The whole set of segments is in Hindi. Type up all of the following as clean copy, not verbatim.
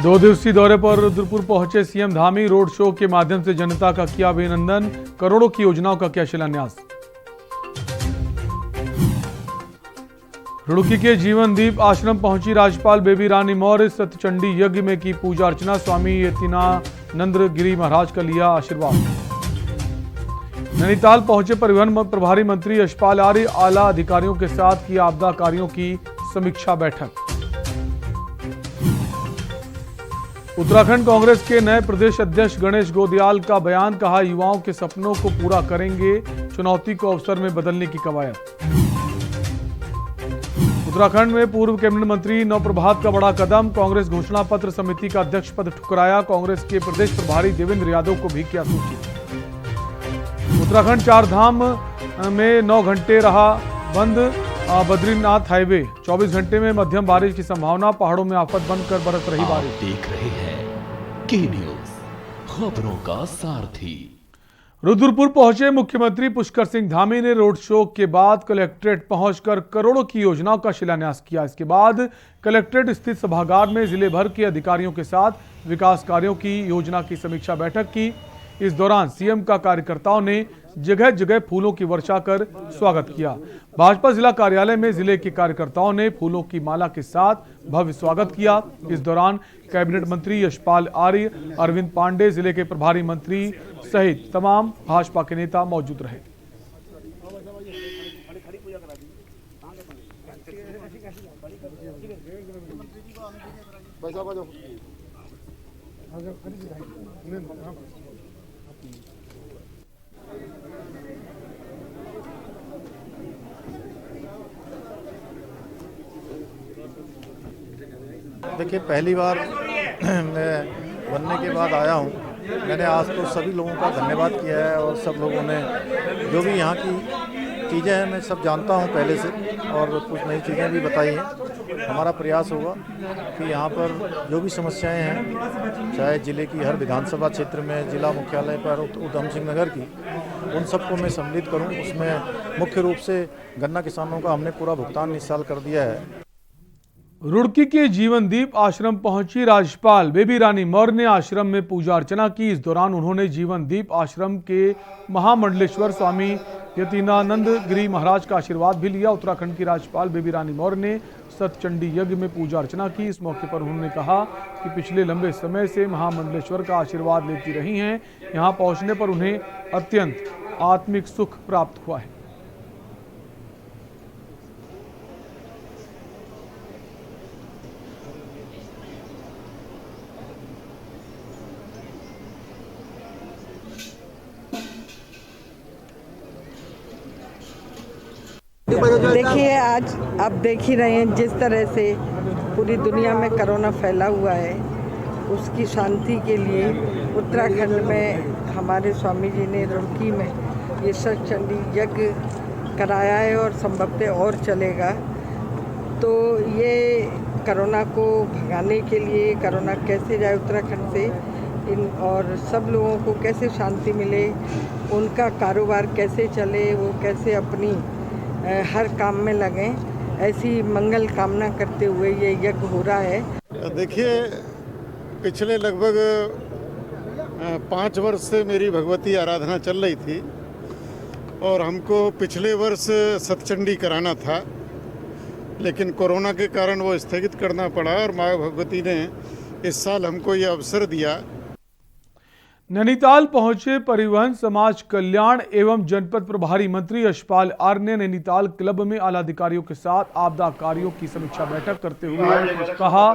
2 दिवसीय दौरे पर रुद्रपुर पहुंचे सीएम धामी। रोड शो के माध्यम से जनता का किया अभिनंदन। करोड़ों की योजनाओं का किया शिलान्यास। रुड़की के जीवनदीप आश्रम पहुंची राज्यपाल बेबी रानी मौर्य। सतचंडी यज्ञ में की पूजा अर्चना। स्वामी यतीनानंद गिरी महाराज का लिया आशीर्वाद। नैनीताल पहुंचे परिवहन प्रभारी मंत्री यशपाल आर्य। आला अधिकारियों के साथ की आपदा कार्यों की समीक्षा बैठक। उत्तराखंड कांग्रेस के नए प्रदेश अध्यक्ष गणेश गोदियाल का बयान। कहा, युवाओं के सपनों को पूरा करेंगे, चुनौती को अवसर में बदलने की कवायद। उत्तराखंड में पूर्व कैबिनेट मंत्री नवप्रभात का बड़ा कदम। कांग्रेस घोषणा पत्र समिति का अध्यक्ष पद ठुकराया। कांग्रेस के प्रदेश प्रभारी देवेंद्र यादव को भी किया सूचित। उत्तराखंड 4 धाम में 9 घंटे रहा बंद बद्रीनाथ हाईवे। 24 घंटे में मध्यम बारिश की संभावना। पहाड़ों में आफत बनकर बरस रही बारिश। देख रहे हैं के न्यूज, खबरों का सारथी। रुद्रपुर पहुंचे मुख्यमंत्री पुष्कर सिंह धामी ने रोड शो के बाद कलेक्ट्रेट पहुंचकर करोड़ों की योजनाओं का शिलान्यास किया। इसके बाद कलेक्ट्रेट स्थित सभागार में जिले भर के अधिकारियों के साथ विकास कार्यों की योजना की समीक्षा बैठक की। इस दौरान सीएम का कार्यकर्ताओं ने जगह जगह फूलों की वर्षा कर स्वागत किया। भाजपा जिला कार्यालय में जिले के कार्यकर्ताओं ने फूलों की माला के साथ भव्य स्वागत किया। इस दौरान कैबिनेट मंत्री यशपाल आर्य, अरविंद पांडे, जिले के प्रभारी मंत्री सहित तमाम भाजपा के नेता मौजूद रहे। देखिए, पहली बार मैं बनने के बाद आया हूँ। मैंने आज तो सभी लोगों का धन्यवाद किया है और सब लोगों ने जो भी यहाँ की चीज़ें हैं मैं सब जानता हूँ पहले से, और कुछ नई चीज़ें भी बताई हैं। हमारा प्रयास होगा कि यहाँ पर जो भी समस्याएं हैं, चाहे ज़िले की हर विधानसभा क्षेत्र में, जिला मुख्यालय पर उधम सिंह नगर की, उन सबको मैं सम्मिलित करूँ। उसमें मुख्य रूप से गन्ना किसानों का हमने पूरा भुगतान इस साल कर दिया है। रुड़की के जीवनदीप आश्रम पहुंची राज्यपाल बेबी रानी मौर्य ने आश्रम में पूजा अर्चना की। इस दौरान उन्होंने जीवनदीप आश्रम के महामंडलेश्वर स्वामी यतीनानंद गिरी महाराज का आशीर्वाद भी लिया। उत्तराखंड की राज्यपाल बेबी रानी मौर्य ने सतचंडी यज्ञ में पूजा अर्चना की। इस मौके पर उन्होंने कहा कि पिछले लंबे समय से महामंडलेश्वर का आशीर्वाद लेती रही हैं। यहाँ पहुंचने पर उन्हें अत्यंत आत्मिक सुख प्राप्त हुआ है। देखिए, आज आप देख ही रहे हैं जिस तरह से पूरी दुनिया में कोरोना फैला हुआ है, उसकी शांति के लिए उत्तराखंड में हमारे स्वामी जी ने रुड़की में ये सतचंडी यज्ञ कराया है और संभवतः और चलेगा। तो ये कोरोना को भगाने के लिए, कोरोना कैसे जाए उत्तराखंड से और सब लोगों को कैसे शांति मिले, उनका कारोबार कैसे चले, वो कैसे अपनी हर काम में लगें, ऐसी मंगल कामना करते हुए ये यज्ञ हो रहा है। देखिए, पिछले लगभग 5 वर्ष से मेरी भगवती आराधना चल रही थी और हमको पिछले वर्ष सतचंडी कराना था, लेकिन कोरोना के कारण वो स्थगित करना पड़ा और माँ भगवती ने इस साल हमको ये अवसर दिया। नैनीताल पहुंचे परिवहन समाज कल्याण एवं जनपद प्रभारी मंत्री यशपाल आर्य ने नैनीताल क्लब में आला अधिकारियों के साथ आपदा कार्यों की समीक्षा बैठक करते हुए कहा,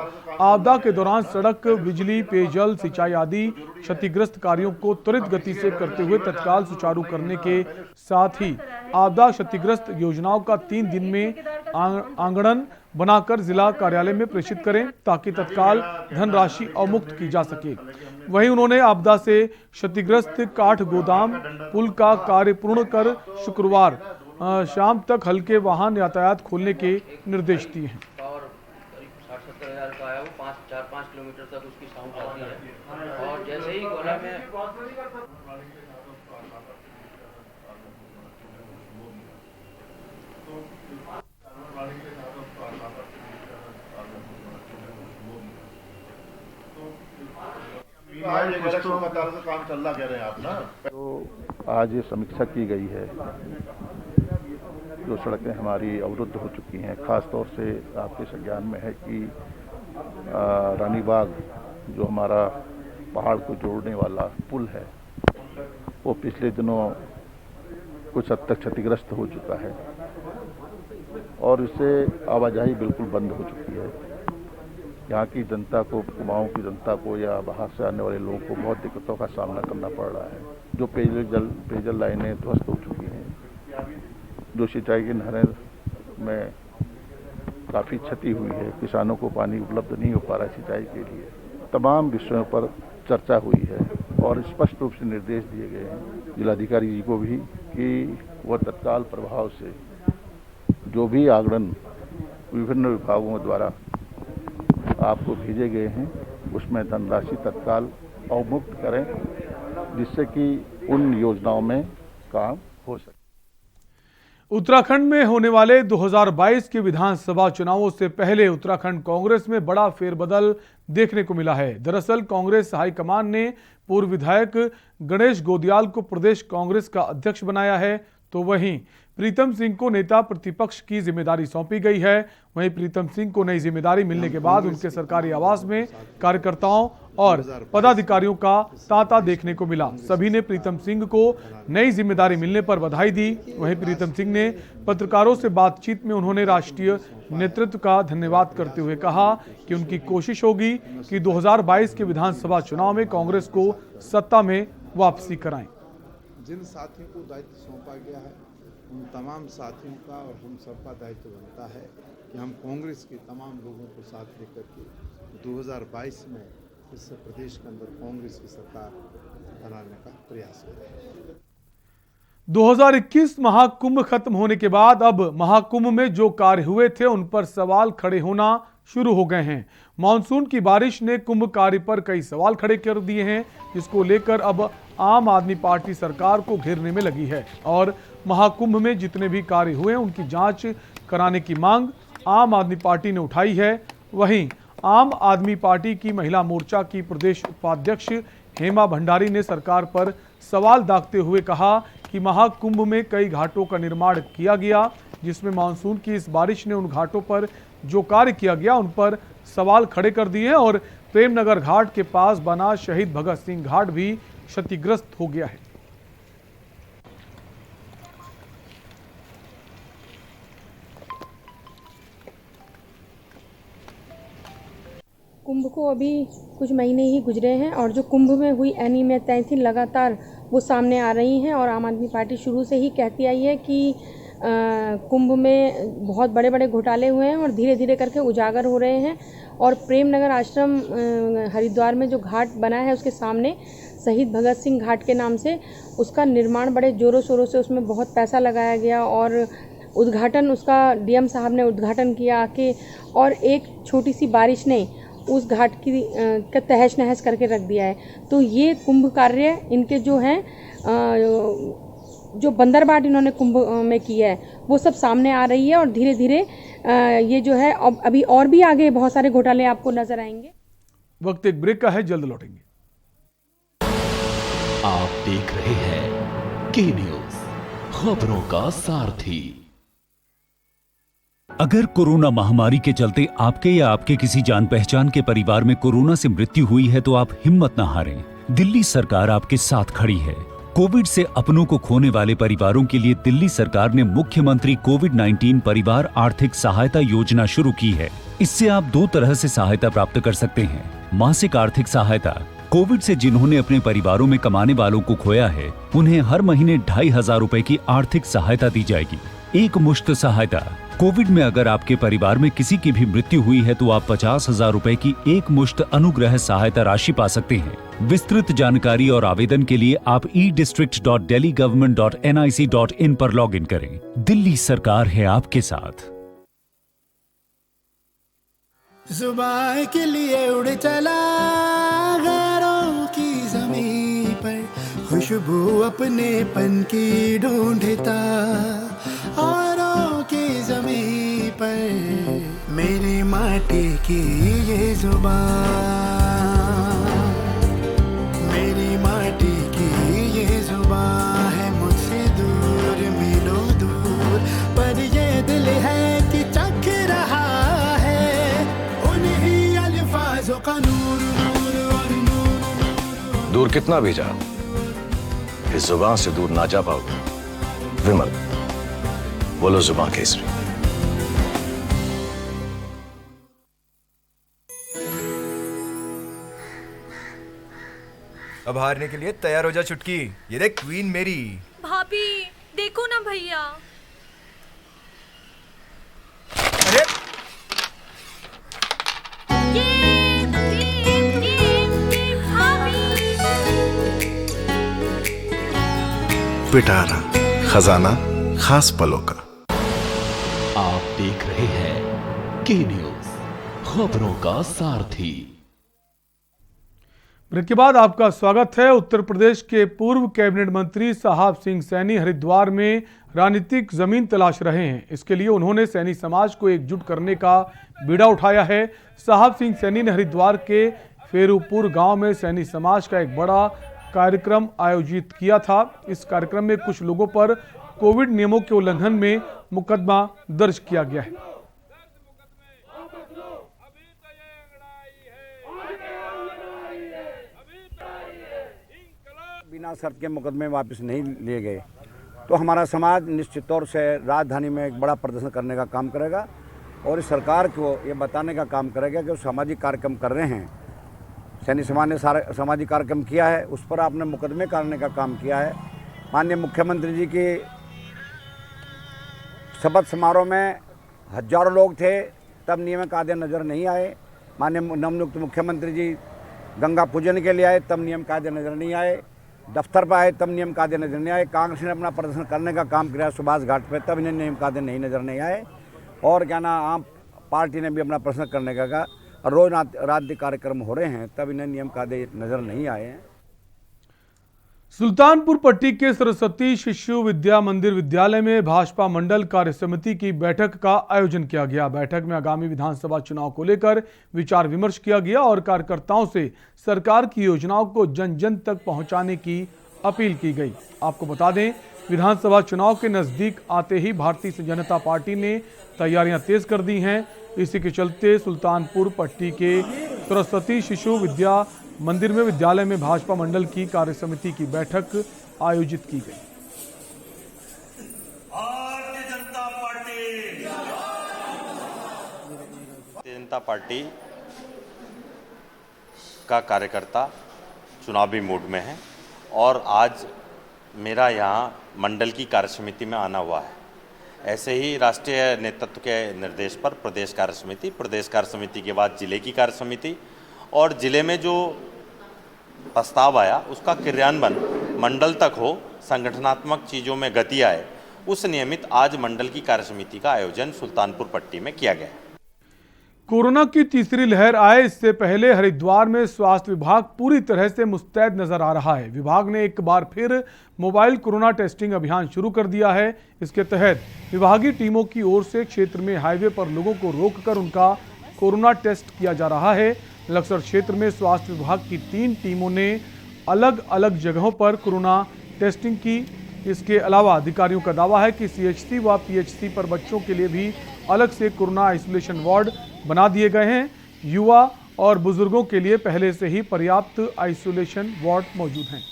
आपदा के दौरान सड़क, बिजली, पेयजल, सिंचाई आदि क्षतिग्रस्त कार्यों को त्वरित गति से करते हुए तत्काल सुचारू करने के साथ ही आपदा क्षतिग्रस्त योजनाओं का 3 दिन में आंगणन बनाकर जिला कार्यालय में प्रेषित करें ताकि तत्काल धनराशि अवमुक्त की जा सके। वहीं उन्होंने आपदा से क्षतिग्रस्त काठ गोदाम पुल का कार्य पूर्ण कर शुक्रवार शाम तक हल्के वाहन यातायात खोलने के निर्देश दिए हैं। और 60-70 हज़ार का है, वो 4-5 किलोमीटर तक उसकी साउंड आती है और जैसे ही गोला में तो आज ये समीक्षा की गई है, जो सड़कें हमारी अवरुद्ध हो चुकी हैं, ख़ास तौर से आपके संज्ञान में है कि रानीबाग जो हमारा पहाड़ को जोड़ने वाला पुल है, वो पिछले दिनों कुछ हद तक क्षतिग्रस्त हो चुका है और इससे आवाजाही बिल्कुल बंद हो चुकी है। यहाँ की जनता को, कुमाऊं की जनता को या बाहर से आने वाले लोगों को बहुत दिक्कतों का सामना करना पड़ रहा है। जो पेयजल लाइनें ध्वस्त हो चुकी हैं, जो सिंचाई की नहरें में काफ़ी क्षति हुई है, किसानों को पानी उपलब्ध नहीं हो पा रहा है सिंचाई के लिए। तमाम विषयों पर चर्चा हुई है और स्पष्ट रूप से निर्देश दिए गए हैं जिलाधिकारी जी को भी कि वह तत्काल प्रभाव से जो भी आगड़न विभिन्न विभागों द्वारा आपको भेजे गए हैं उसमें धनराशि तत्काल अवमुक्त करें, जिससे कि उन योजनाओं में काम हो सके। उत्तराखंड में होने वाले 2022 के विधानसभा चुनावों से पहले उत्तराखंड कांग्रेस में बड़ा फेरबदल देखने को मिला है। दरअसल कांग्रेस हाईकमान ने पूर्व विधायक गणेश गोदियाल को प्रदेश कांग्रेस का अध्यक्ष बनाया है, तो वहीं प्रीतम सिंह को नेता प्रतिपक्ष की जिम्मेदारी सौंपी गई है। वहीं प्रीतम सिंह को नई जिम्मेदारी मिलने के बाद उनके सरकारी आवास में कार्यकर्ताओं और पदाधिकारियों का तांता देखने को मिला। सभी ने प्रीतम सिंह को नई जिम्मेदारी मिलने पर बधाई दी। वहीं प्रीतम सिंह ने पत्रकारों से बातचीत में उन्होंने राष्ट्रीय नेतृत्व का धन्यवाद करते हुए कहा कि उनकी कोशिश होगी कि 2022 के विधानसभा चुनाव में कांग्रेस को सत्ता में वापसी कराएं। जिन साथियों को दायित्व सौंपा गया है उन तमाम साथियों का और हम सबका दायित्व बनता है कि हम कांग्रेस के तमाम लोगों को साथ लेकर के 2022 में इस प्रदेश के अंदर कांग्रेस की सरकार बनाने का प्रयास करें। 2021 महाकुंभ खत्म होने के बाद अब महाकुंभ में जो कार्य हुए थे उन पर सवाल खड़े होना शुरू हो गए हैं। मानसून की बारिश ने कुंभ कार्य पर कई सवाल खड़े कर दिए हैं, जिसको लेकर अब आम आदमी पार्टी सरकार को घेरने में लगी है और महाकुंभ में जितने भी कार्य हुए हैं उनकी जांच कराने की मांग आम आदमी पार्टी ने उठाई है। वहीं आम आदमी पार्टी की महिला मोर्चा की प्रदेश उपाध्यक्ष हेमा भंडारी ने सरकार पर सवाल दागते हुए कहा कि महाकुंभ में कई घाटों का निर्माण किया गया, जिसमें मानसून की इस बारिश ने उन घाटों पर जो कार्य किया गया उन पर सवाल खड़े कर दिए हैं और प्रेमनगर घाट के पास बना शहीद भगत सिंह घाट भी क्षतिग्रस्त हो गया है। कुंभ को अभी कुछ महीने ही गुजरे हैं और जो कुंभ में हुई अनियमितताएं थी लगातार वो सामने आ रही हैं और आम आदमी पार्टी शुरू से ही कहती आई है कि कुंभ में बहुत बड़े बड़े घोटाले हुए हैं और धीरे धीरे करके उजागर हो रहे हैं। और प्रेमनगर आश्रम हरिद्वार में जो घाट बना है उसके सामने शहीद भगत सिंह घाट के नाम से उसका निर्माण बड़े ज़ोरों शोरों से उसमें बहुत पैसा लगाया गया और उद्घाटन उसका डीएम साहब ने उद्घाटन किया आके और एक छोटी सी बारिश ने उस घाट की का तहस नहस करके रख दिया है। तो ये कुंभ कार्य इनके जो हैं जो बंदरबाट इन्होंने कुंभ में किया है वो सब सामने आ रही है और धीरे धीरे ये जो है अभी और भी आगे बहुत सारे घोटाले आपको नजर आएंगे। वक्त एक ब्रेक का है, जल्द लौटेंगे। आप देख रहे हैं के न्यूज, खबरों का सारथी। अगर कोरोना महामारी के चलते आपके या आपके किसी जान पहचान के परिवार में कोरोना से मृत्यु हुई है तो आप हिम्मत न हारें। दिल्ली सरकार आपके साथ खड़ी है। कोविड से अपनों को खोने वाले परिवारों के लिए दिल्ली सरकार ने मुख्यमंत्री कोविड-19 परिवार आर्थिक सहायता योजना शुरू की है। इससे आप दो तरह से सहायता प्राप्त कर सकते हैं। मासिक आर्थिक सहायता, कोविड से जिन्होंने अपने परिवारों में कमाने वालों को खोया है उन्हें हर महीने 2500 रुपए की आर्थिक सहायता दी जाएगी। एक मुश्त सहायता, कोविड में अगर आपके परिवार में किसी की भी मृत्यु हुई है तो आप 50,000 रुपए की एक मुश्त अनुग्रह सहायता राशि पा सकते हैं। विस्तृत जानकारी और आवेदन के लिए आप e-district.delhigovernment.nic.in पर लॉगिन करें। दिल्ली सरकार है आपके साथ। जुबान के लिए उड़ चला गैरों की ज़मीं पर, खुशबू अपने पन की ढूंढता औरों की ज़मीं पर, मेरी माटी की ये जुबान। दूर कितना भी जा, इस जुबान से दूर ना जा पाओगे। विमल, बोलो जुबान केसरी। अब हारने के लिए तैयार हो जा चुटकी। ये देख क्वीन मेरी। भाभी देखो ना भैया। अरे पिटारा खजाना खास पलों का। आप देख रहे हैं के न्यूज, खबरों का सारथी। ब्रेक के बाद आपका स्वागत है। उत्तर प्रदेश के पूर्व कैबिनेट मंत्री साहब सिंह सैनी हरिद्वार में राजनीतिक जमीन तलाश रहे हैं। इसके लिए उन्होंने सैनी समाज को एकजुट करने का बीड़ा उठाया है। साहब सिंह सैनी ने हरिद्वार के फेरूपुर गांव में सैनी समाज का एक बड़ा कार्यक्रम आयोजित किया था। इस कार्यक्रम में कुछ लोगों पर कोविड नियमों के उल्लंघन में मुकदमा दर्ज किया गया है। बिना शर्त के मुकदमे वापस नहीं लिए गए तो हमारा समाज निश्चित तौर से राजधानी में एक बड़ा प्रदर्शन करने का काम करेगा और इस सरकार को ये बताने का काम करेगा कि वो सामाजिक कार्यक्रम कर रहे हैं। सैनी समाज ने सारा सामाजिक कार्यक्रम किया है, उस पर आपने मुकदमे करने का काम किया है। माननीय मुख्यमंत्री जी की शपथ समारोह में हजारों लोग थे, तब नियम कायदे नज़र नहीं आए। माननीय नवनियुक्त मुख्यमंत्री जी गंगा पूजन के लिए आए, तब नियम कायदे नज़र नहीं आए। दफ्तर पर आए, तब नियम कायदे नज़र नहीं आए। कांग्रेस ने अपना प्रदर्शन करने का काम किया सुभाष घाट पर, तब इन्हें नियम कायदे नहीं नज़र नहीं आए। और क्या ना, आम पार्टी ने भी अपना प्रदर्शन करने का कहा और रोज राजनीतिक कार्यक्रम हो रहे हैं, तब इन्हें नियम कायदे नज़र नहीं आए हैं। सुल्तानपुर पट्टी के सरस्वती शिशु विद्या मंदिर विद्यालय में भाजपा मंडल कार्य समिति की बैठक का आयोजन किया गया। बैठक में आगामी विधानसभा चुनाव को लेकर विचार विमर्श किया गया और कार्यकर्ताओं से सरकार की योजनाओं को जन जन तक पहुंचाने की अपील की गई। आपको बता दें, विधानसभा चुनाव के नजदीक आते ही भारतीय जनता पार्टी ने तैयारियां तेज कर दी हैं। इसी के चलते सुल्तानपुर पट्टी के सरस्वती शिशु विद्या मंदिर में विद्यालय में भाजपा मंडल की कार्य समिति की बैठक आयोजित की गई। जनता पार्टी का कार्यकर्ता चुनावी मूड में है और आज मेरा यहाँ मंडल की कार्य समिति में आना हुआ है। ऐसे ही राष्ट्रीय नेतृत्व के निर्देश पर प्रदेश कार्य समिति के बाद जिले की कार्य समिति और जिले में जो प्रस्ताव आया उसका क्रियान्वयन मंडल तक हो, संगठनात्मक चीज़ों में गति आए, उस नियमित आज मंडल की कार्य समिति का आयोजन सुल्तानपुर पट्टी में किया गया। कोरोना की तीसरी लहर आए इससे पहले हरिद्वार में स्वास्थ्य विभाग पूरी तरह से मुस्तैद नजर आ रहा है। विभाग ने एक बार फिर मोबाइल कोरोना टेस्टिंग अभियान शुरू कर दिया है। इसके तहत विभागीय टीमों की ओर से क्षेत्र में हाईवे पर लोगों को रोककर उनका कोरोना टेस्ट किया जा रहा है। लक्सर क्षेत्र में स्वास्थ्य विभाग की 3 टीमों ने अलग अलग जगहों पर कोरोना टेस्टिंग की। इसके अलावा अधिकारियों का दावा है कि CHC व PHC पर बच्चों के लिए भी अलग से कोरोना आइसोलेशन वार्ड बना दिए गए हैं। युवा और बुजुर्गों के लिए पहले से ही पर्याप्त आइसोलेशन वार्ड मौजूद हैं।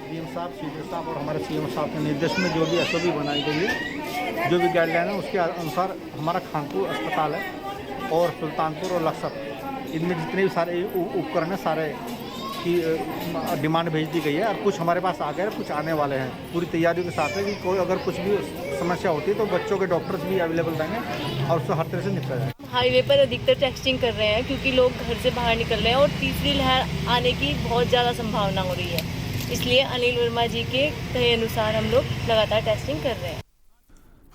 डीएम साहब, सीडीओ साहब और हमारे सीएम साहब के निर्देश में जो भी SOP बनाई गई है, जो भी गाइडलाइन है, उसके अनुसार हमारा खानपुर अस्पताल है और सुल्तानपुर और लक्सर, इनमें जितने भी सारे उपकरण हैं सारे की डिमांड भेज दी गई है और कुछ हमारे पास आ गए, कुछ आने वाले हैं। पूरी तैयारियों के साथ है कि कोई अगर कुछ भी समस्या होती है तो बच्चों के डॉक्टर्स भी अवेलेबल रहेंगे और उसको हर तरह से निपटा जाए। हाईवे पर अधिकतर टेस्टिंग कर रहे हैं क्योंकि लोग घर से बाहर निकल रहे हैं और तीसरी लहर आने की बहुत ज़्यादा संभावना हो रही है, इसलिए अनिल वर्मा जी के कहे अनुसार हम लोग लगातार टेस्टिंग कर रहे हैं।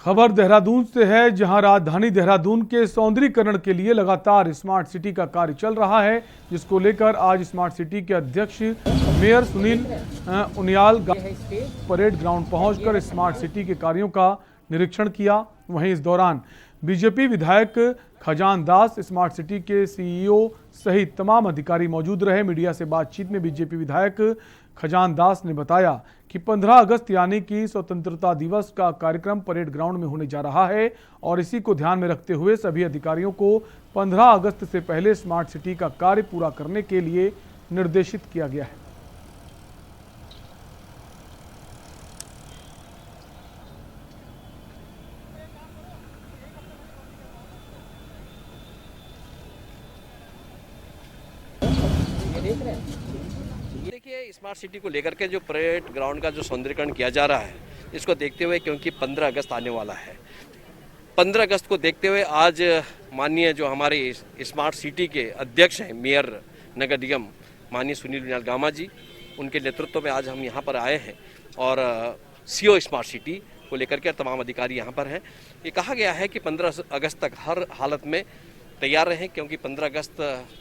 खबर देहरादून से है, जहां राजधानी देहरादून के सौंदर्यीकरण के लिए लगातार स्मार्ट सिटी का कार्य चल रहा है, जिसको लेकर आज स्मार्ट सिटी के अध्यक्ष mayor Sunil Uniyal parade ground पहुंचकर स्मार्ट सिटी के कार्यों का निरीक्षण किया। वहीं इस दौरान बीजेपी विधायक खजान दास, स्मार्ट सिटी के सीईओ सहित तमाम अधिकारी मौजूद रहे। मीडिया से बातचीत में बीजेपी विधायक खजान दास ने बताया कि 15 अगस्त यानी कि स्वतंत्रता दिवस का कार्यक्रम परेड ग्राउंड में होने जा रहा है और इसी को ध्यान में रखते हुए सभी अधिकारियों को 15 अगस्त से पहले स्मार्ट सिटी का कार्य पूरा करने के लिए निर्देशित किया गया है। देखिए, स्मार्ट सिटी को लेकर के जो परेड ग्राउंड का जो सौंदर्यीकरण किया जा रहा है, इसको देखते हुए क्योंकि 15 अगस्त आने वाला है, 15 अगस्त को देखते हुए आज माननीय जो हमारे स्मार्ट सिटी के अध्यक्ष हैं, मेयर नगर निगम माननीय सुनील विनाल गामा जी, उनके नेतृत्व में आज हम यहाँ पर आए हैं और सीओ स्मार्ट सिटी को लेकर के तमाम अधिकारी यहाँ पर हैं। ये कहा गया है कि 15 अगस्त तक हर हालत में तैयार रहें, क्योंकि 15 अगस्त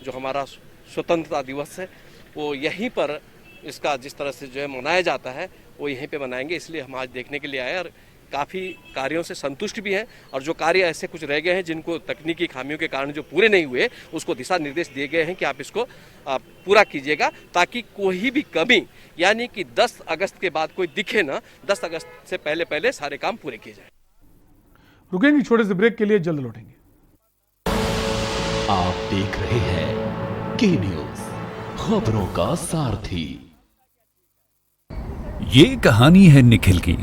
जो हमारा स्वतंत्रता दिवस है वो यहीं पर इसका जिस तरह से जो है मनाया जाता है वो यहीं पे मनाएंगे। इसलिए हम आज देखने के लिए आए और काफ़ी कार्यों से संतुष्ट भी हैं, और जो कार्य ऐसे कुछ रह गए हैं जिनको तकनीकी खामियों के कारण जो पूरे नहीं हुए, उसको दिशा निर्देश दिए गए हैं कि आप इसको पूरा कीजिएगा, ताकि कोई भी कमी यानी कि 10 अगस्त के बाद कोई दिखे ना, 10 अगस्त से पहले पहले सारे काम पूरे किए जाए। रुकेंगे छोटे से ब्रेक के लिए, जल्द लौटेंगे। आप देख रहे हैं के न्यूज, खबरों का सारथी। ये कहानी है निखिल की,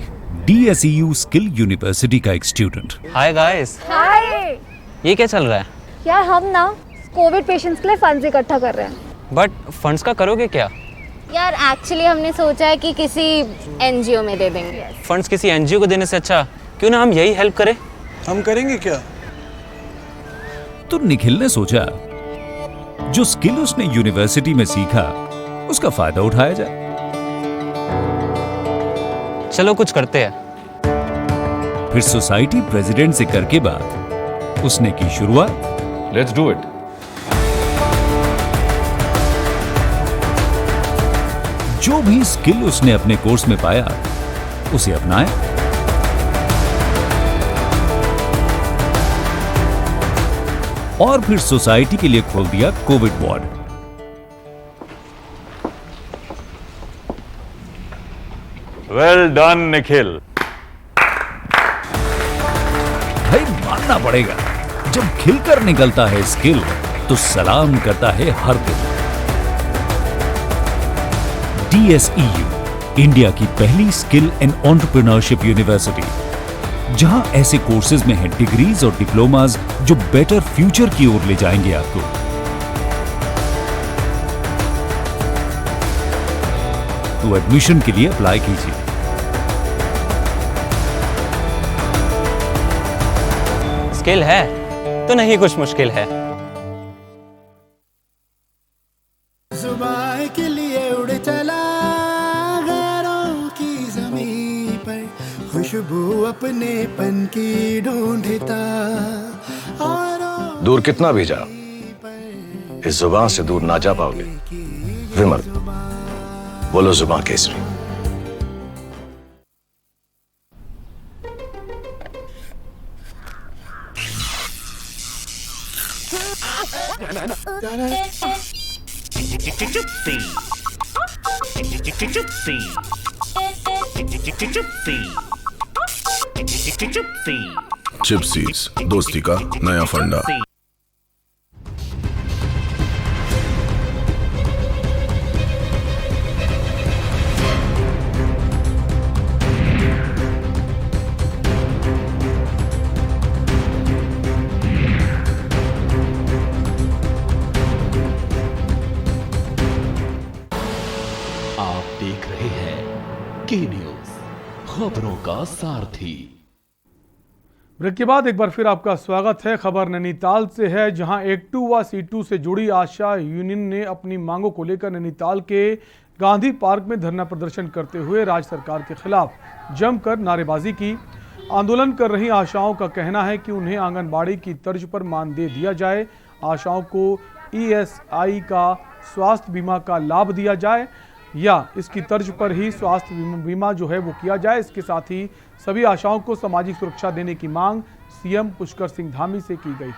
DSEU स्किल यूनिवर्सिटी का एक स्टूडेंट। Hi guys. हाय। ये क्या चल रहा है? यार हम ना कोविड पेशेंट्स के लिए फंड्स इकट्ठा कर रहे हैं। बट फंड्स का करोगे क्या? यार एक्चुअली हमने सोचा है कि किसी NGO में दे देंगे। फंड्स किसी NGO को देने से अच्छा क्यों ना हम यही हेल्प करें। हम करेंगे क्या? तो निखिल ने सोचा जो स्किल उसने यूनिवर्सिटी में सीखा उसका फायदा उठाया जाए। चलो कुछ करते हैं। फिर सोसाइटी प्रेसिडेंट से करके बात उसने की शुरुआत। Let's do it. जो भी स्किल उसने अपने कोर्स में पाया उसे अपनाया। और फिर सोसाइटी के लिए खोल दिया Covid ward. Well done Nikhil. भाई मानना पड़ेगा, जब खिलकर निकलता है स्किल तो सलाम करता है हर दिल। DSEU इंडिया की पहली स्किल एंड एंटरप्रेन्योरशिप यूनिवर्सिटी, जहां ऐसे कोर्सेज में है डिग्रीज और डिप्लोमाज जो बेटर फ्यूचर की ओर ले जाएंगे आपको। तो एडमिशन के लिए अप्लाई कीजिए। स्किल है तो नहीं कुछ मुश्किल है। सुबह के लिए उड़ चला गैरों की ज़मीं पर, खुशबू अपने पन की ढूंढता। और दूर कितना भी जा, इस जुबान से दूर ना जा पाओगे। विमल, बोलो जुबान केसरी। चिप्सीज, दोस्ती का नया फंडा। आप देख रहे हैं के न्यूज, खबरों का सारथी। ब्रेक के बाद एक बार फिर आपका स्वागत है। खबर नैनीताल से है, जहां A2 व C2 से जुड़ी आशा यूनियन ने अपनी मांगों को लेकर नैनीताल के गांधी पार्क में धरना प्रदर्शन करते हुए राज्य सरकार के खिलाफ जमकर नारेबाजी की। आंदोलन कर रही आशाओं का कहना है कि उन्हें आंगनबाड़ी की तर्ज पर मानदेय दिया जाए, आशाओं को ESI का स्वास्थ्य बीमा का लाभ दिया जाए, या इसकी तर्ज पर ही स्वास्थ्य बीमा जो है वो किया जाए। इसके साथ ही सभी आशाओं को सामाजिक सुरक्षा देने की मांग सीएम पुष्कर सिंह धामी से की गई।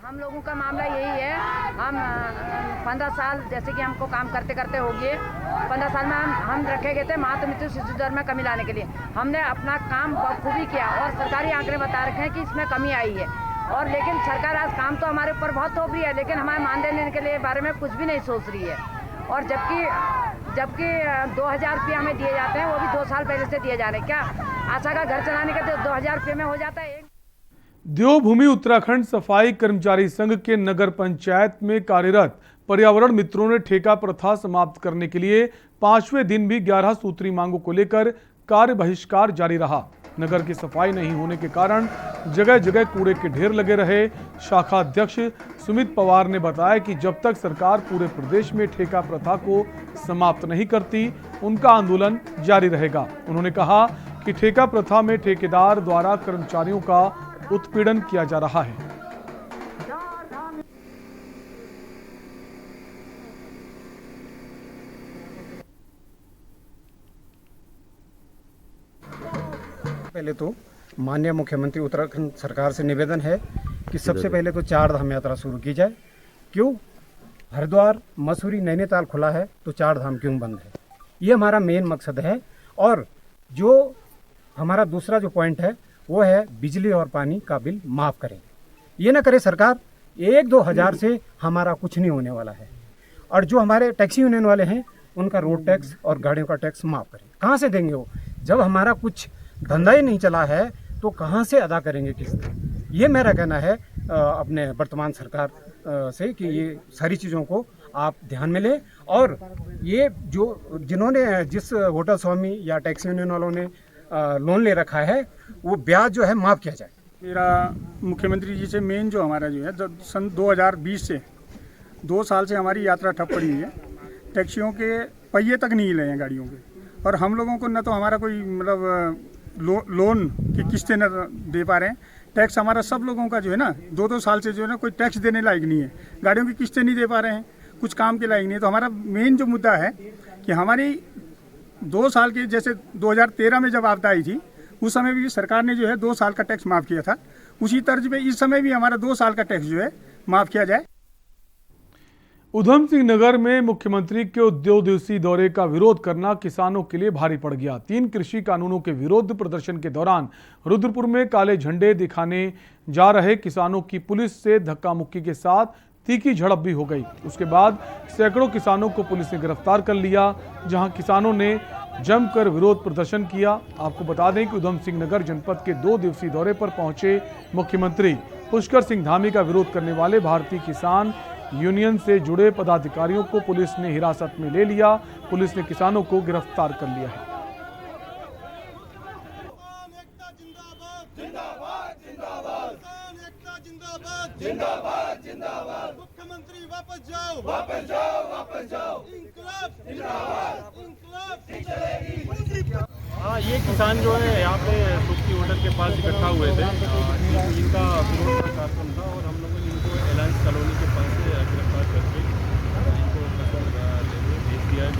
हम लोगों का मामला यही है, हम 15 साल जैसे कि हमको काम करते करते हो गए, 15 साल में हम रखे गए थे मातृ मृत्यु शिशु दर में कमी लाने के लिए। हमने अपना काम बखूबी किया और सरकारी आंकड़े बता रखे हैं कि इसमें कमी आई है। और लेकिन सरकार आज काम तो हमारे ऊपर बहुत थोप रही है, लेकिन हमारे मानदेय लेने के लिए बारे में कुछ भी नहीं सोच रही है। और जबकि 2000 रुपये हमें दिए जाते हैं, वो भी 2 साल पहले से दिए जा रहे हैं। क्या आशा का घर चलाने के 2000 रुपये में हो जाता है? देवभूमि उत्तराखंड सफाई कर्मचारी संघ के नगर पंचायत में कार्यरत पर्यावरण मित्रों ने ठेका प्रथा समाप्त करने के लिए 5वें दिन भी 11 सूत्री मांगों को लेकर कार्य बहिष्कार जारी रहा। नगर की सफाई नहीं होने के कारण जगह जगह कूड़े के ढेर लगे रहे। शाखा अध्यक्ष सुमित पवार ने बताया कि जब तक सरकार पूरे प्रदेश में ठेका प्रथा को समाप्त नहीं करती, उनका आंदोलन जारी रहेगा। उन्होंने कहा कि ठेका प्रथा में ठेकेदार द्वारा कर्मचारियों का उत्पीड़न किया जा रहा है। पहले तो माननीय मुख्यमंत्री उत्तराखंड सरकार से निवेदन है कि सबसे पहले तो 4 धाम यात्रा शुरू की जाए। क्यों हरिद्वार, मसूरी, नैनीताल खुला है तो 4 धाम क्यों बंद है? ये हमारा मेन मकसद है। और जो हमारा दूसरा जो पॉइंट है वो है बिजली और पानी का बिल माफ़ करें। ये ना करे सरकार, 1-2 हज़ार से हमारा कुछ नहीं होने वाला है। और जो हमारे टैक्सी यूनियन वाले हैं उनका रोड टैक्स और गाड़ियों का टैक्स माफ़ करें। कहाँ से देंगे वो? जब हमारा कुछ धंधा ही नहीं चला है तो कहाँ से अदा करेंगे किस्त? ये मेरा कहना है अपने वर्तमान सरकार से कि ये सारी चीज़ों को आप ध्यान में लें। और ये जो जिन्होंने जिस होटल स्वामी या टैक्सी यूनियन वालों ने लोन ले रखा है वो ब्याज जो है माफ़ किया जाए। मेरा मुख्यमंत्री जी से मेन जो हमारा जो है सन 2020 से 2 साल से हमारी यात्रा ठप पड़ी हुई है। टैक्सियों के पहिए तक नहीं हिले हैं गाड़ियों के, और हम लोगों को न तो हमारा कोई मतलब लोन की किस्तें न दे पा रहे हैं। टैक्स हमारा सब लोगों का जो है ना 2-2 साल से जो है ना कोई टैक्स देने लायक नहीं है। गाड़ियों की किस्तें नहीं दे पा रहे हैं, कुछ काम के लायक नहीं है। तो हमारा मेन जो मुद्दा है कि हमारी 2 साल के, जैसे 2013 में जब आपदा आई थी उस समय भी सरकार ने जो है 2 साल का टैक्स माफ़ किया था, उसी तर्ज पे इस समय भी हमारा 2 साल का टैक्स जो है माफ़ किया जाए। उधम सिंह नगर में मुख्यमंत्री के 2 दिवसीय दौरे का विरोध करना किसानों के लिए भारी पड़ गया। 3 कृषि कानूनों के विरोध प्रदर्शन के दौरान रुद्रपुर में काले झंडे दिखाने जा रहे किसानों की पुलिस से धक्का मुक्की के साथ तीखी झड़प भी हो गई। उसके बाद सैकड़ों किसानों को पुलिस ने गिरफ्तार कर लिया, जहां किसानों ने जमकर विरोध प्रदर्शन किया। आपको बता दें कि उधम सिंह नगर जनपद के 2 दिवसीय दौरे पर पहुंचे मुख्यमंत्री पुष्कर सिंह धामी का विरोध करने वाले भारतीय किसान यूनियन से जुड़े पदाधिकारियों को पुलिस ने हिरासत में ले लिया। पुलिस ने किसानों को गिरफ्तार कर लिया है। मुख्यमंत्री वापस जाओ, वापस जाओ, वापस जाओ। इंकलाब जिंदाबाद, इंकलाब चलेगी। हाँ, ये किसान जो है यहाँ पे सुक्की होटल के पास इकट्ठा हुए थे। इनका विरोध का कार्यक्रम था और हम लोगों ने इनको एलायंस कॉलोनी के पास से गिरफ्तार करके इनको भेज दिया है।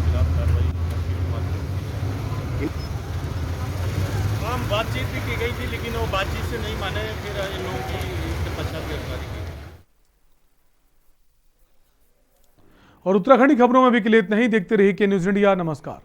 खिलाफ कार्रवाई बातचीत भी की गई थी, लेकिन वो बातचीत से नहीं माने, फिर इन लोगों की इसके पश्चात गिरफ्तारी की। और उत्तराखंडी खबरों में भी के लिए इतना ही। देखते रहिए के न्यूज़ इंडिया। नमस्कार।